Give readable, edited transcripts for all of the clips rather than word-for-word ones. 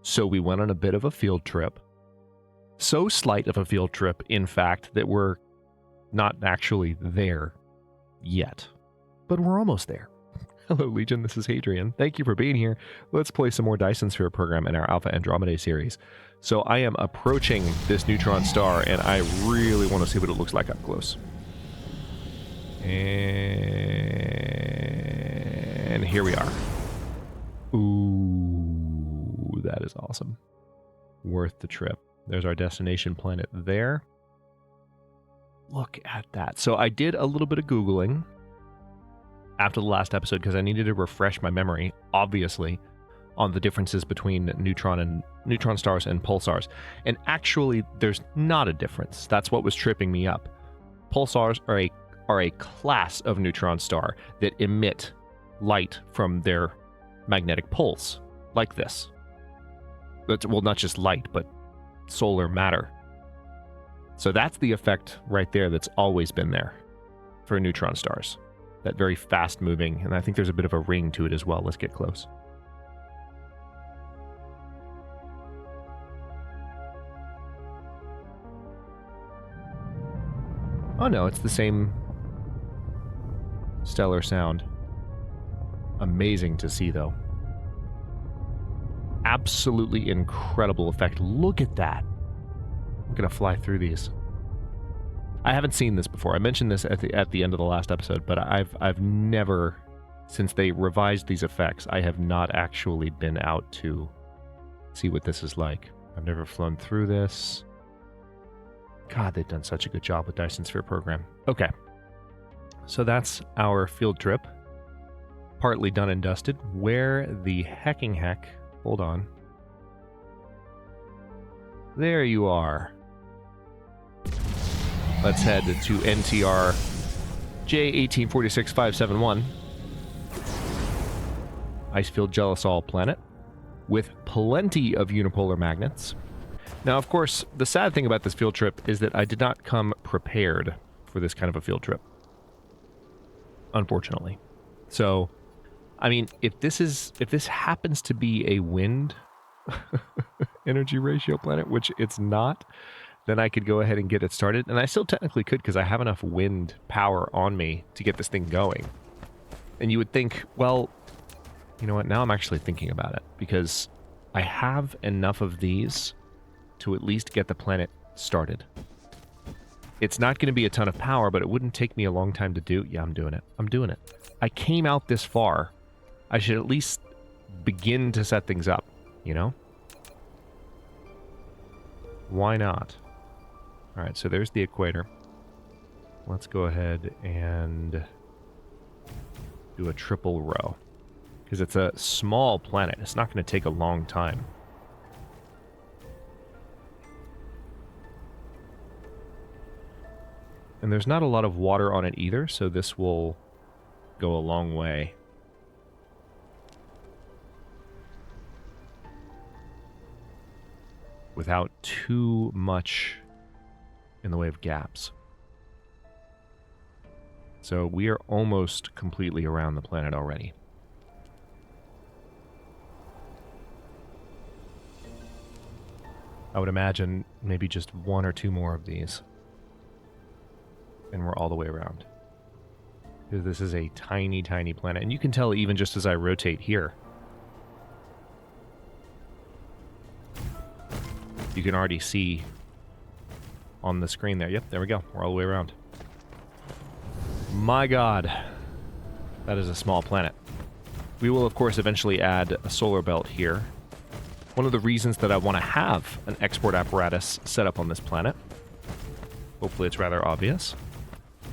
So we went on a bit of a field trip. So slight of a field trip, in fact, that we're not actually there yet. But we're almost there. Hello, Legion. This is Hadrian. Thank you for being here. Let's play some more Dyson Sphere Program in our Alpha Andromedae series. So I am approaching this neutron star, and I really want to see what it looks like up close. And here we are. Ooh, that is awesome. Worth the trip. There's our destination planet there. Look at that. So I did a little bit of Googling after the last episode because I needed to refresh my memory, obviously, on the differences between neutron stars and pulsars. And actually, there's not a difference. That's what was tripping me up. Pulsars are a class of neutron star that emit light from their magnetic poles, like this. Well, not just light, but solar matter. So that's the effect right there that's always been there for neutron stars. That very fast moving, and I think there's a bit of a ring to it as well. Let's get close. Oh no, it's the same stellar sound. Amazing to see, though. Absolutely incredible effect. Look at that. I'm gonna fly through these. I haven't seen this before. I mentioned this at the end of the last episode, but I've never, since they revised these effects, I have not actually been out to see what this is like. I've never flown through this. God, they've done such a good job with Dyson Sphere Program. Okay, so that's our field trip. Partly done and dusted. Where the hecking heck? Hold on. There you are. Let's head to NTR J1846571. Icefield Gelisol planet with plenty of unipolar magnets. Now, of course, the sad thing about this field trip is that I did not come prepared for this kind of a field trip. Unfortunately. So, I mean, if this happens to be a wind energy ratio planet, which it's not, then I could go ahead and get it started. And I still technically could because I have enough wind power on me to get this thing going. And you would think, well, you know what? Now I'm actually thinking about it because I have enough of these to at least get the planet started. It's not going to be a ton of power, but it wouldn't take me a long time to do. Yeah, I'm doing it. I'm doing it. I came out this far. I should at least begin to set things up, you know? Why not? All right, so there's the equator. Let's go ahead and do a triple row. Because it's a small planet. It's not going to take a long time. And there's not a lot of water on it either, so this will go a long way. Without too much in the way of gaps. So we are almost completely around the planet already. I would imagine maybe just one or two more of these. And we're all the way around. Because this is a tiny, tiny planet. And you can tell even just as I rotate here. You can already see on the screen there. Yep, there we go. We're all the way around. My God. That is a small planet. We will, of course, eventually add a solar belt here. One of the reasons that I want to have an export apparatus set up on this planet, hopefully it's rather obvious.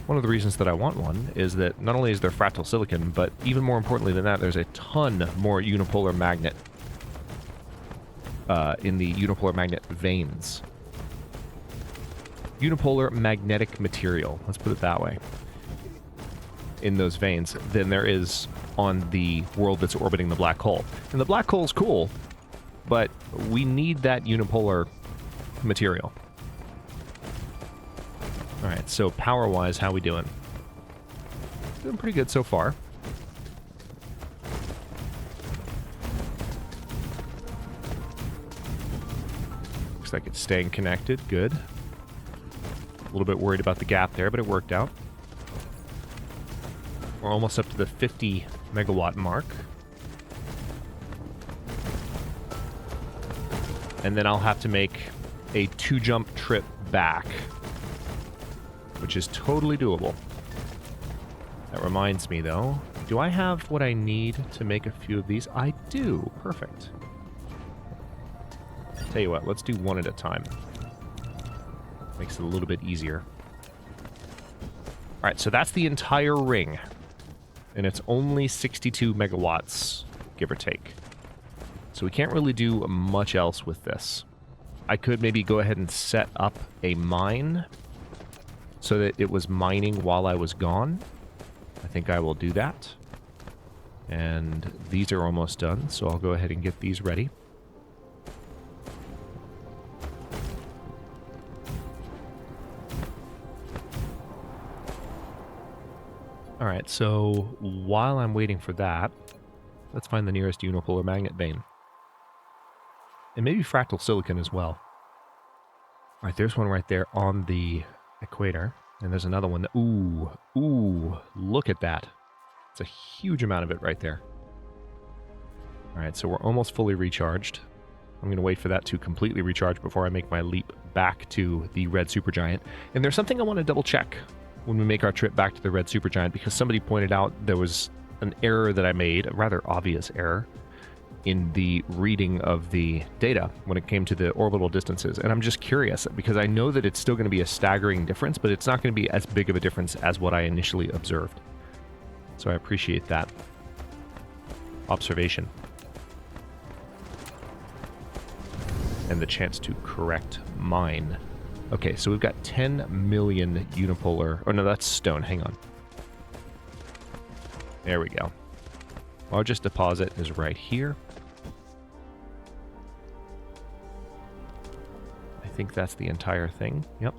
One of the reasons that I want one is that not only is there fractal silicon, but even more importantly than that, there's a ton more unipolar magnet in the unipolar magnet veins. Unipolar magnetic material, let's put it that way, in those veins than there is on the world that's orbiting the black hole. And the black hole's cool, but we need that unipolar material. Alright, so power-wise, how we doing? Doing pretty good so far. Looks like it's staying connected. Good. A little bit worried about the gap there, but it worked out. We're almost up to the 50 megawatt mark. And then I'll have to make a 2-jump trip back, which is totally doable. That reminds me, though, do I have what I need to make a few of these? I do. Perfect. Tell you what, let's do one at a time. Makes it a little bit easier. Alright, so that's the entire ring. And it's only 62 megawatts, give or take. So we can't really do much else with this. I could maybe go ahead and set up a mine so that it was mining while I was gone. I think I will do that. And these are almost done, so I'll go ahead and get these ready. Alright, so while I'm waiting for that, let's find the nearest unipolar magnet vein. And maybe fractal silicon as well. Alright, there's one right there on the equator. And there's another one that... Ooh, look at that. It's a huge amount of it right there. Alright, so we're almost fully recharged. I'm going to wait for that to completely recharge before I make my leap back to the red supergiant. And there's something I want to double check when we make our trip back to the red supergiant, because somebody pointed out there was an error that I made, a rather obvious error, in the reading of the data when it came to the orbital distances. And I'm just curious, because I know that it's still going to be a staggering difference, but it's not going to be as big of a difference as what I initially observed. So I appreciate that observation. And the chance to correct mine. Okay, so we've got 10 million unipolar... Oh, no, that's stone. Hang on. There we go. Largest deposit is right here. I think that's the entire thing. Yep.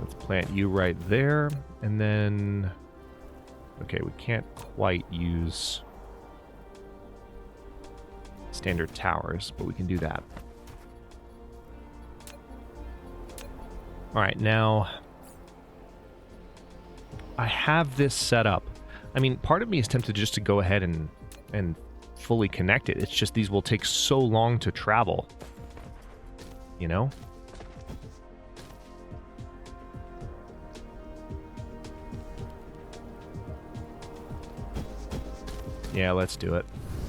Let's plant you right there. And then... Okay, we can't quite use standard towers, but we can do that. Alright, now I have this set up. I mean, part of me is tempted just to go ahead and fully connect it. It's just these will take so long to travel. You know? Yeah, let's do it.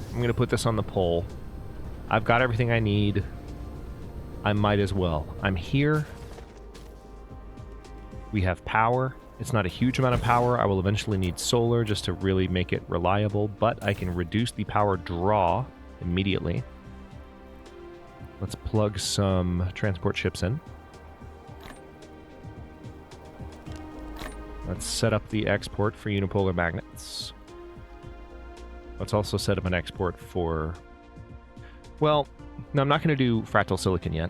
I'm going to put this on the pole. I've got everything I need. I might as well. I'm here. We have power. It's not a huge amount of power. I will eventually need solar just to really make it reliable, but I can reduce the power draw immediately. Let's plug some transport ships in. Let's set up the export for unipolar magnets. Let's also set up an export for... Well, no, I'm not going to do fractal silicon yet.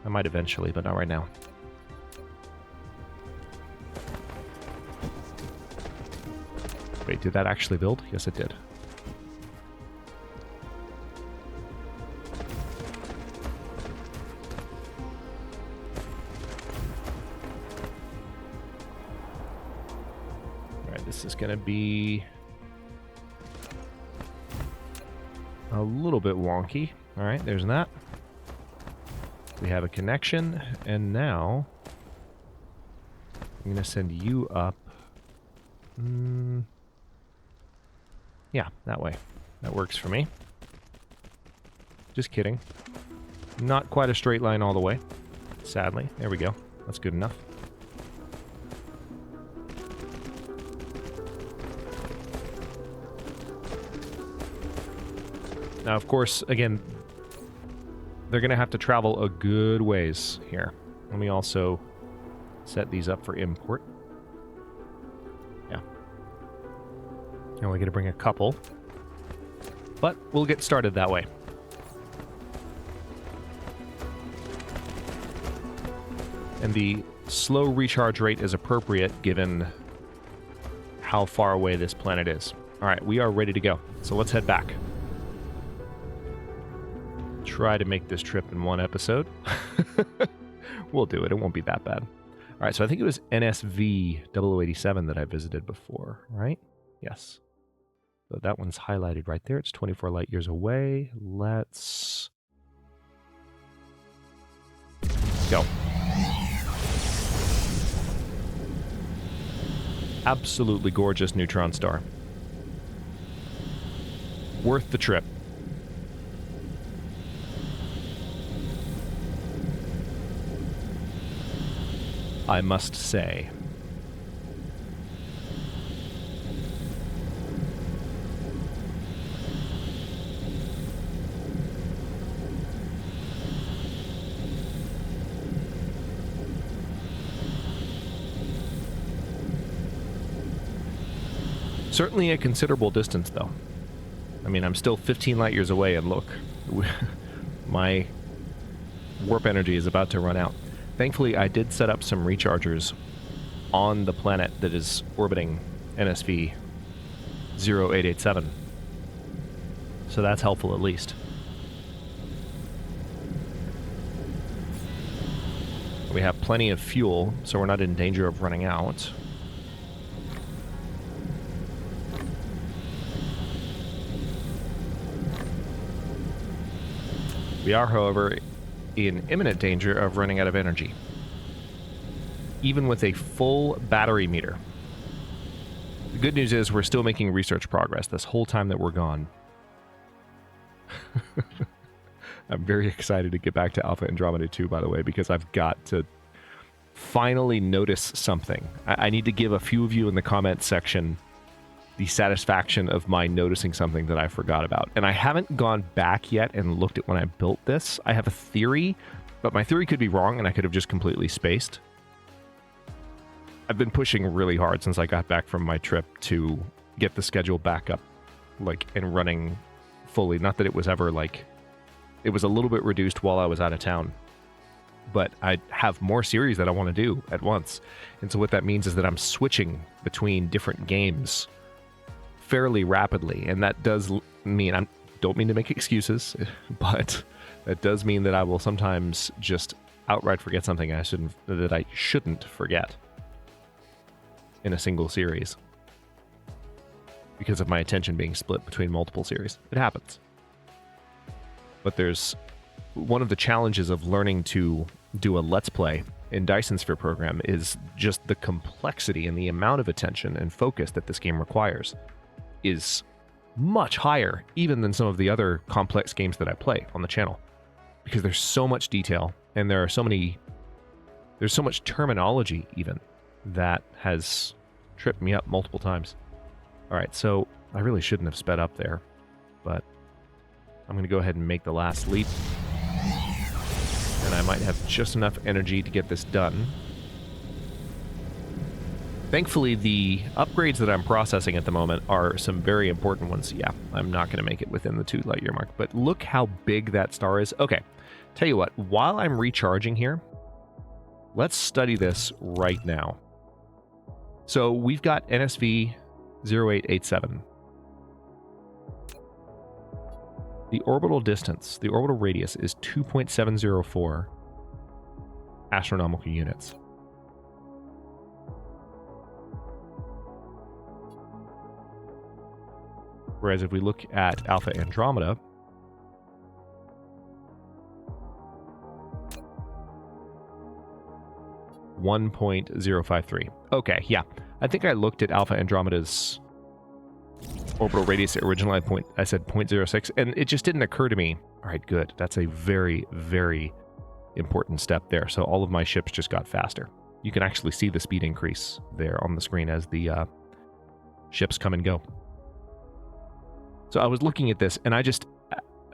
I might eventually, but not right now. Wait, did that actually build? Yes, it did. Alright, this is going to be a little bit wonky. Alright, there's that. We have a connection, and now I'm going to send you up. Yeah, that way. That works for me. Just kidding. Not quite a straight line all the way, sadly. There we go. That's good enough. Now, of course, again, they're going to have to travel a good ways here. Let me also set these up for import. Yeah. Now we're going to bring a couple. But we'll get started that way. And the slow recharge rate is appropriate given how far away this planet is. All right, we are ready to go. So let's head back. Try to make this trip in one episode. We'll do it. It won't be that bad. All right, so I think it was NSV 0087 that I visited before, right? Yes. So that one's highlighted right there. It's 24 light years away. Let's go. Absolutely gorgeous neutron star. Worth the trip. I must say. Certainly a considerable distance, though. I mean, I'm still 15 light years away, and look, my warp energy is about to run out. Thankfully, I did set up some rechargers on the planet that is orbiting NSV 0887. So that's helpful at least. We have plenty of fuel, so we're not in danger of running out. We are, however, in imminent danger of running out of energy, even with a full battery meter. The good news is we're still making research progress this whole time that we're gone. I'm very excited to get back to Alpha Andromeda 2, by the way, because I've got to finally notice something. I need to give a few of you in the comments section the satisfaction of my noticing something that I forgot about. And I haven't gone back yet and looked at when I built this. I have a theory, but my theory could be wrong and I could have just completely spaced. I've been pushing really hard since I got back from my trip to get the schedule back up, like, and running fully. Not that it was ever, like, it was a little bit reduced while I was out of town, but I have more series that I want to do at once. And so what that means is that I'm switching between different games fairly rapidly, and that does mean, I don't mean to make excuses, but that does mean that I will sometimes just outright forget something that I shouldn't forget in a single series because of my attention being split between multiple series. It happens. But there's one of the challenges of learning to do a Let's Play in Dyson Sphere Program is just the complexity and the amount of attention and focus that this game requires is much higher even than some of the other complex games that I play on the channel, because there's so much detail and there's so much terminology even that has tripped me up multiple times. All right, so I really shouldn't have sped up there, but I'm going to go ahead and make the last leap, and I might have just enough energy to get this done. Thankfully, the upgrades that I'm processing at the moment are some very important ones. Yeah, I'm not going to make it within the 2 light year mark, but look how big that star is. Okay, tell you what, while I'm recharging here, let's study this right now. So we've got NSV 0887. The orbital distance, the orbital radius is 2.704 astronomical units. Whereas if we look at Alpha Andromeda, (1.053). Okay, yeah. I think I looked at Alpha Andromeda's orbital radius originally. I said 0.06, and it just didn't occur to me. All right, good. That's a very, very important step there. So all of my ships just got faster. You can actually see the speed increase there on the screen as the ships come and go. So I was looking at this, and I just,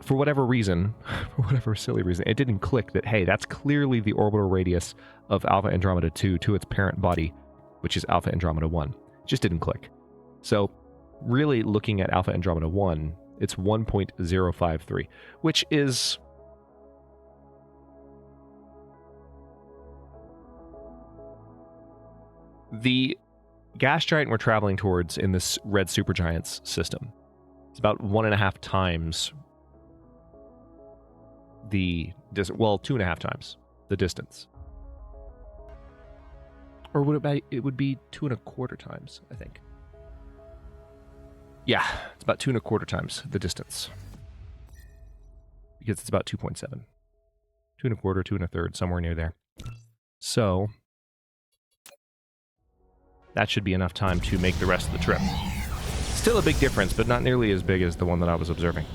for whatever reason, for whatever silly reason, it didn't click that, hey, that's clearly the orbital radius of Alpha Andromeda 2 to its parent body, which is Alpha Andromeda 1. It just didn't click. So really looking at Alpha Andromeda 1, it's 1.053, which is the gas giant we're traveling towards in this red supergiant's system, it's about 1.5 times the distance. Well, 2.5 times the distance. Or would it be? It would be 2.25 times, I think. Yeah, it's about 2.25 times the distance. Because it's about 2.7. 2.25, 2.33, somewhere near there. So, that should be enough time to make the rest of the trip. Still a big difference, but not nearly as big as the one that I was observing.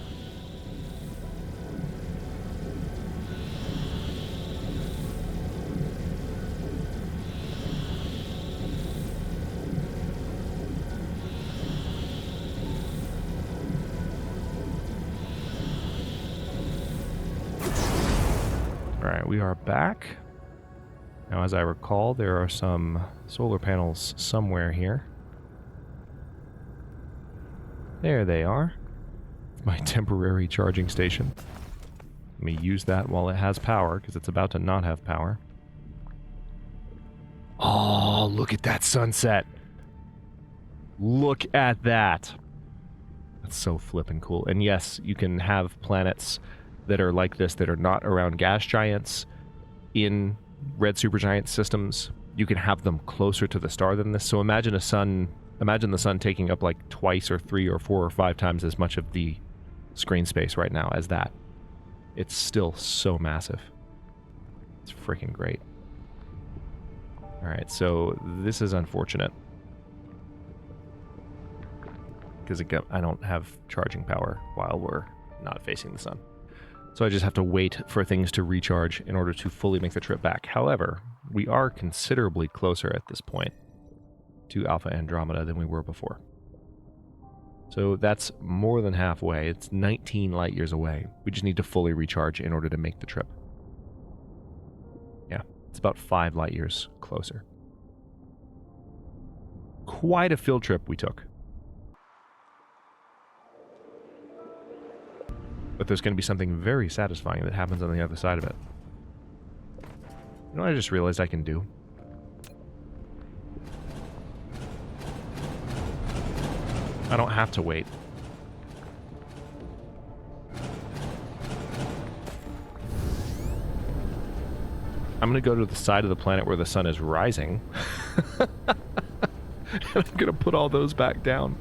Alright, we are back. Now, as I recall, there are some solar panels somewhere here. There they are. My temporary charging station. Let me use that while it has power, because it's about to not have power. Oh, look at that sunset. Look at that. That's so flippin' cool. And yes, you can have planets that are like this, that are not around gas giants in red supergiant systems. You can have them closer to the star than this. So imagine the sun taking up like twice or 3 or 4 or 5 times as much of the screen space right now as that. It's still so massive. It's freaking great. Alright, so this is unfortunate. Because again, I don't have charging power while we're not facing the sun. So I just have to wait for things to recharge in order to fully make the trip back. However, we are considerably closer at this point to Alpha Andromeda than we were before. So that's more than halfway. It's 19 light years away. We just need to fully recharge in order to make the trip. Yeah, it's about 5 light years closer. Quite a field trip we took. But there's going to be something very satisfying that happens on the other side of it. You know what I just realized I can do? I don't have to wait. I'm going to go to the side of the planet where the sun is rising. And I'm going to put all those back down.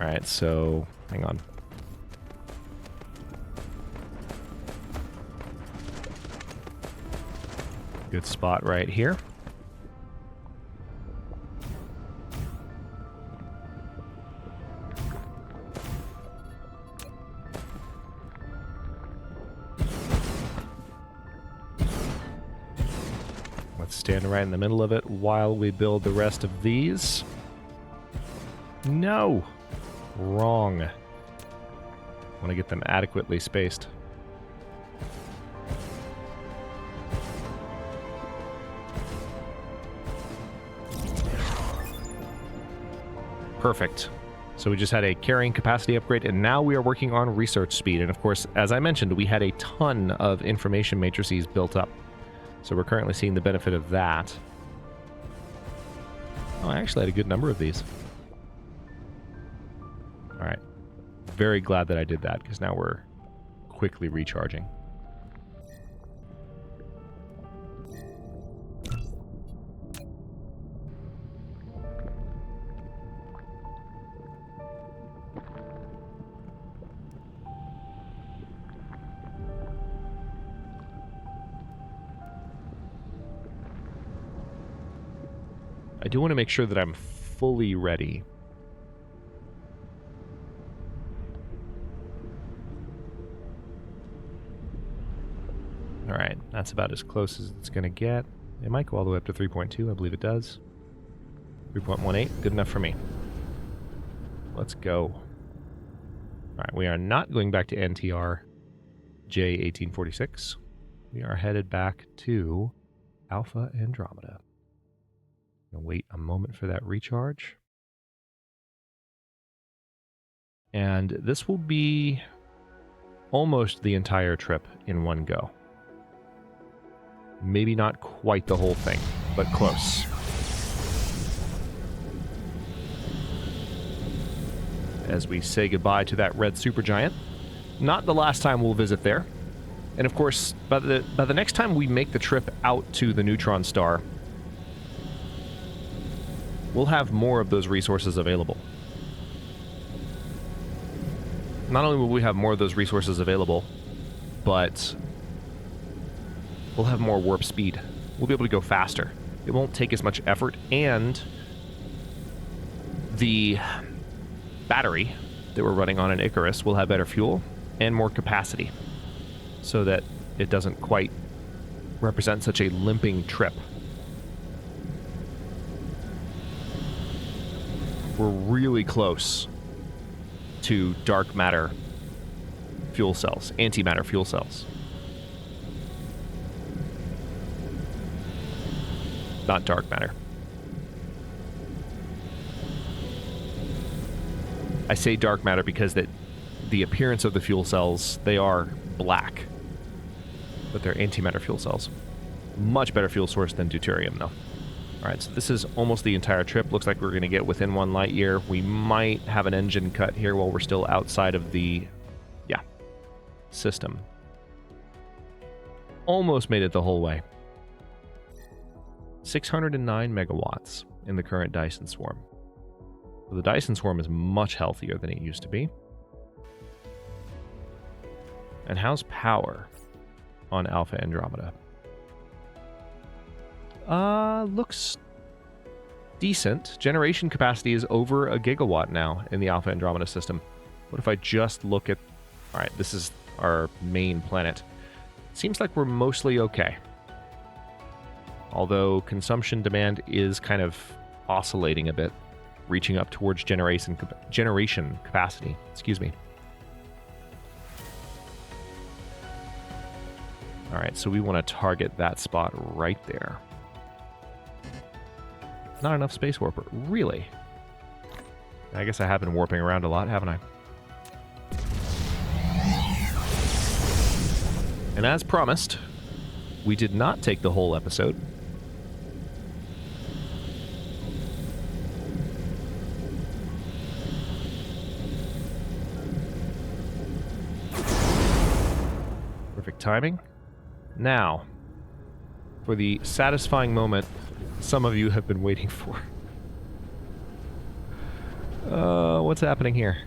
Alright, so hang on. Good spot right here. Let's stand right in the middle of it while we build the rest of these. No! Wrong. I want to get them adequately spaced. Perfect. So we just had a carrying capacity upgrade, and now we are working on research speed. And of course, as I mentioned, we had a ton of information matrices built up. So we're currently seeing the benefit of that. Oh, I actually had a good number of these. Alright. Very glad that I did that, because now we're quickly recharging. I do want to make sure that I'm fully ready. Alright, that's about as close as it's going to get. It might go all the way up to 3.2, I believe it does. 3.18, good enough for me. Let's go. Alright, we are not going back to NTR J1846. We are headed back to Alpha Andromeda. Gonna wait a moment for that recharge. And this will be almost the entire trip in one go. Maybe not quite the whole thing, but close. As we say goodbye to that red supergiant. Not the last time we'll visit there. And of course, by the next time we make the trip out to the neutron star, we'll have more of those resources available. Not only will we have more of those resources available, but we'll have more warp speed. We'll be able to go faster. It won't take as much effort, and the battery that we're running on an Icarus will have better fuel and more capacity, so that it doesn't quite represent such a limping trip. We're really close to dark matter fuel cells, antimatter fuel cells. Not dark matter. I say dark matter because the appearance of the fuel cells, they are black, but they're antimatter fuel cells. Much better fuel source than deuterium, though. Alright, so this is almost the entire trip. Looks like we're going to get within 1 light year. We might have an engine cut here while we're still outside of the, system. Almost made it the whole way. 609 megawatts in the current Dyson Swarm. So the Dyson Swarm is much healthier than it used to be. And how's power on Alpha Andromeda? Looks decent. Generation capacity is over 1 gigawatt now in the Alpha Andromeda system. What if I just look at... Alright, this is our main planet. Seems like we're mostly okay. Although consumption demand is kind of oscillating a bit, reaching up towards generation capacity. Excuse me. Alright, so we want to target that spot right there. Not enough space warper. Really? I guess I have been warping around a lot, haven't I? And as promised, we did not take the whole episode. Perfect timing. Now, for the satisfying moment some of you have been waiting for. What's happening here?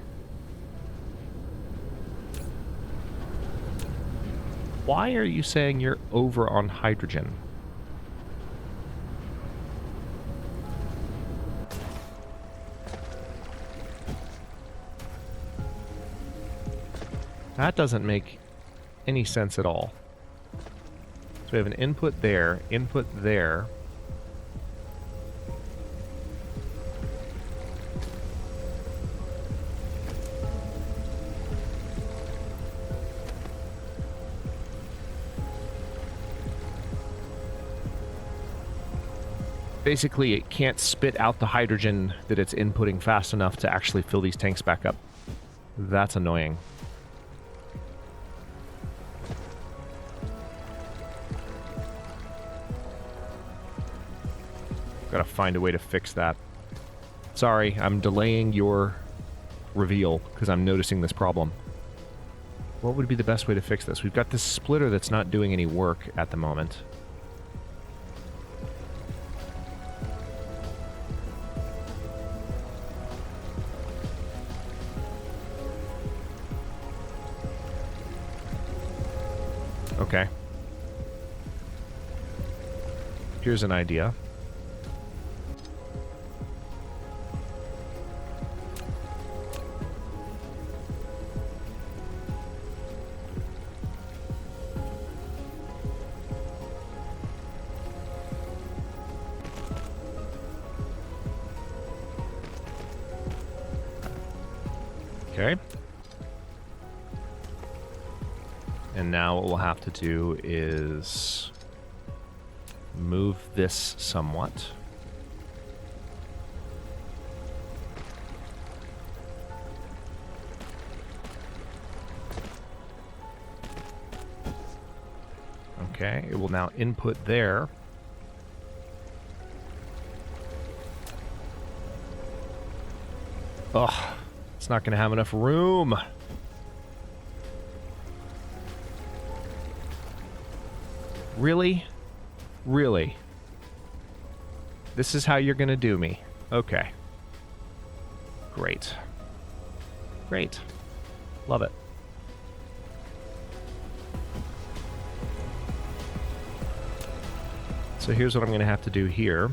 Why are you saying you're over on hydrogen? That doesn't make any sense at all. So we have an input there, input there. Basically, it can't spit out the hydrogen that it's inputting fast enough to actually fill these tanks back up. That's annoying. Gotta find a way to fix that. Sorry, I'm delaying your reveal because I'm noticing this problem. What would be the best way to fix this? We've got this splitter that's not doing any work at the moment. Okay. Here's an idea. Okay. And now what we'll have to do is move this somewhat. Okay, it will now input there. Ugh, it's not going to have enough room. Really? Really? This is how you're going to do me? Okay. Great. Great. Love it. So here's what I'm going to have to do here.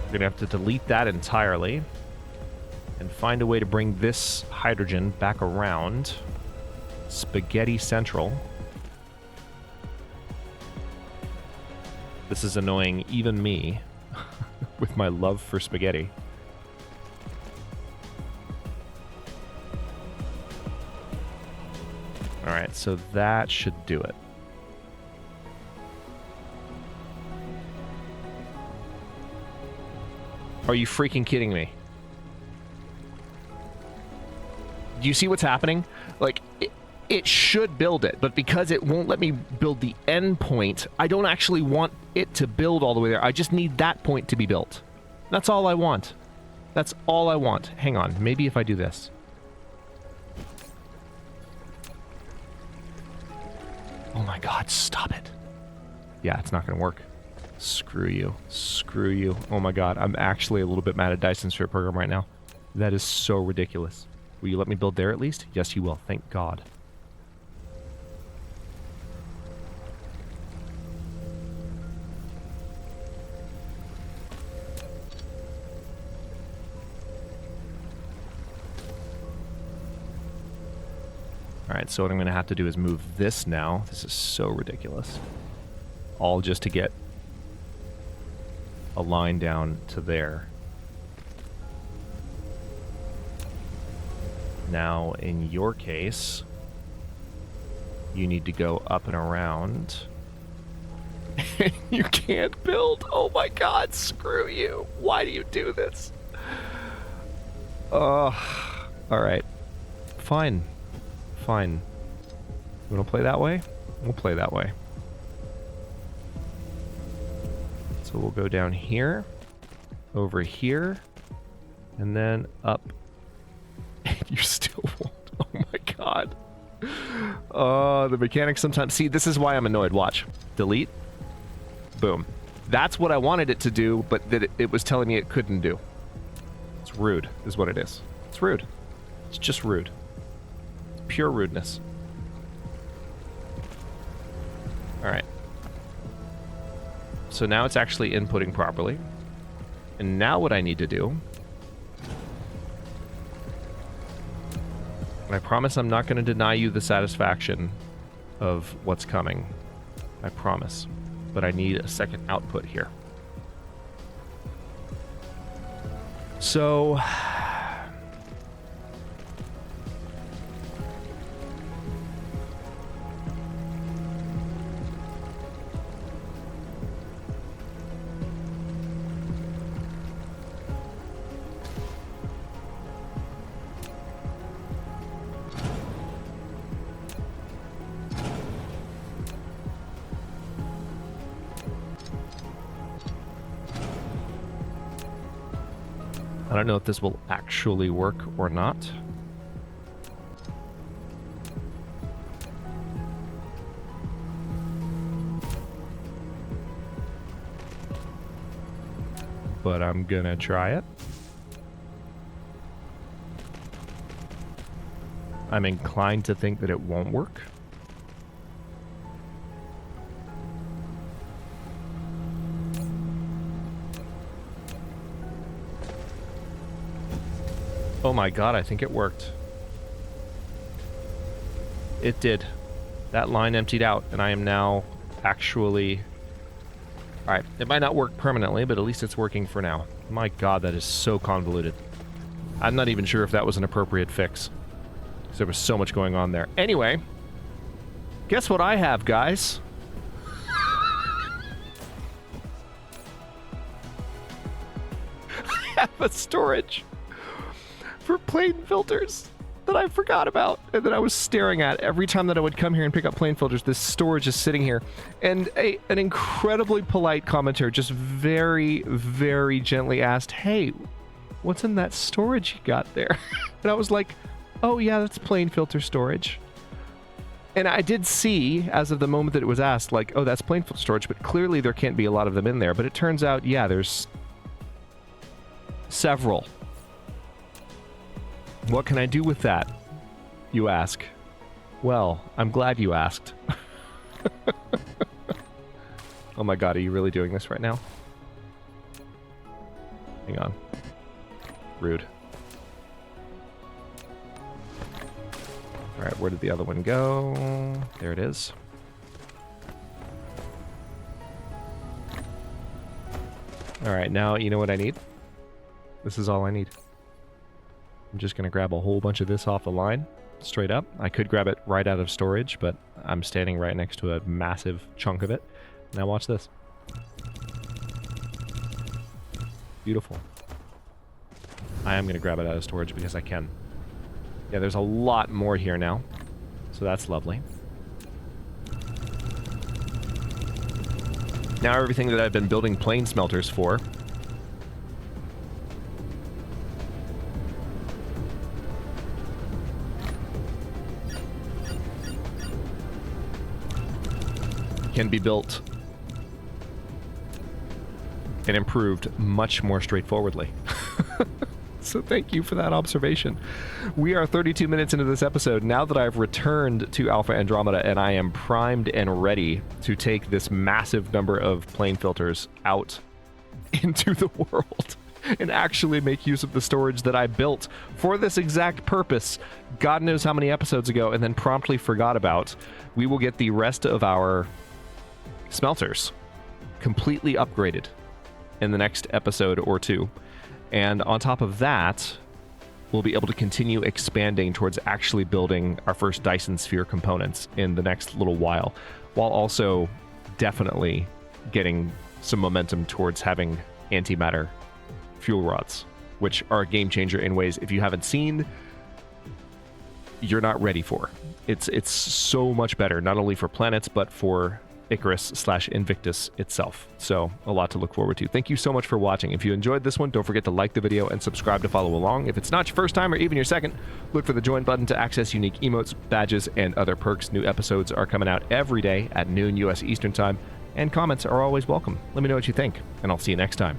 I'm going to have to delete that entirely and find a way to bring this hydrogen back around Spaghetti Central. This is annoying even me with my love for spaghetti. Alright, so that should do it. Are you freaking kidding me? Do you see what's happening? Like, it should build it, but because it won't let me build the end point, I don't actually want it to build all the way there. I just need that point to be built. That's all I want. That's all I want. Hang on, maybe if I do this. Oh my god, stop it. Yeah, it's not gonna work. Screw you. Screw you. Oh my god, I'm actually a little bit mad at Dyson Sphere Program right now. That is so ridiculous. Will you let me build there at least? Yes, you will. Thank God. Alright, so what I'm going to have to do is move this now. This is so ridiculous. All just to get a line down to there. Now, in your case, you need to go up and around. You can't build. Oh my god, screw you. Why do you do this? Alright. Fine. Fine. You want to play that way? We'll play that way. So we'll go down here, over here, and then up. You still won't. Oh my god. The mechanics sometimes... See, this is why I'm annoyed. Watch. Delete. Boom. That's what I wanted it to do, but that it was telling me it couldn't do. It's rude, is what it is. It's rude. It's just rude. It's pure rudeness. Alright. So now it's actually inputting properly. And now what I need to do... And I promise I'm not going to deny you the satisfaction of what's coming. I promise. But I need a second output here. So... I don't know if this will actually work or not. But I'm gonna try it. I'm inclined to think that it won't work. Oh my god, I think it worked. It did. That line emptied out, and I am now actually... Alright, it might not work permanently, but at least it's working for now. My god, that is so convoluted. I'm not even sure if that was an appropriate fix. There was so much going on there. Anyway, guess what I have, guys? I have a storage for plane filters that I forgot about and that I was staring at every time that I would come here and pick up plane filters. This storage is sitting here, and an incredibly polite commenter just very, very gently asked, "Hey, what's in that storage you got there?" And I was like, "Oh yeah, that's plane filter storage." And I did see, as of the moment that it was asked, like, oh, that's plane filter storage, but clearly there can't be a lot of them in there. But it turns out, yeah, there's several. What can I do with that, you ask? Well, I'm glad you asked. Oh my god, are you really doing this right now? Hang on. Rude. Alright, where did the other one go? There it is. Alright, now you know what I need? This is all I need. I'm just going to grab a whole bunch of this off the line, straight up. I could grab it right out of storage, but I'm standing right next to a massive chunk of it. Now watch this. Beautiful. I am going to grab it out of storage because I can. Yeah, there's a lot more here now, so that's lovely. Now everything that I've been building plane smelters for can be built and improved much more straightforwardly. So thank you for that observation. We are 32 minutes into this episode. Now that I've returned to Alpha Andromeda and I am primed and ready to take this massive number of plane filters out into the world and actually make use of the storage that I built for this exact purpose, God knows how many episodes ago, and then promptly forgot about, we will get the rest of our smelters completely upgraded in the next episode or two. And on top of that, we'll be able to continue expanding towards actually building our first Dyson Sphere components in the next little while, while also definitely getting some momentum towards having antimatter fuel rods, which are a game changer in ways, if you haven't seen, you're not ready for. It's so much better, not only for planets, but for Icarus/Invictus itself. So a lot to look forward to. Thank you so much for watching. If you enjoyed this one, don't forget to like the video and subscribe to follow along. If it's not your first time or even your second, look for the join button to access unique emotes, badges, and other perks. New episodes are coming out every day at noon US Eastern Time, and comments are always welcome. Let me know what you think, and I'll see you next time.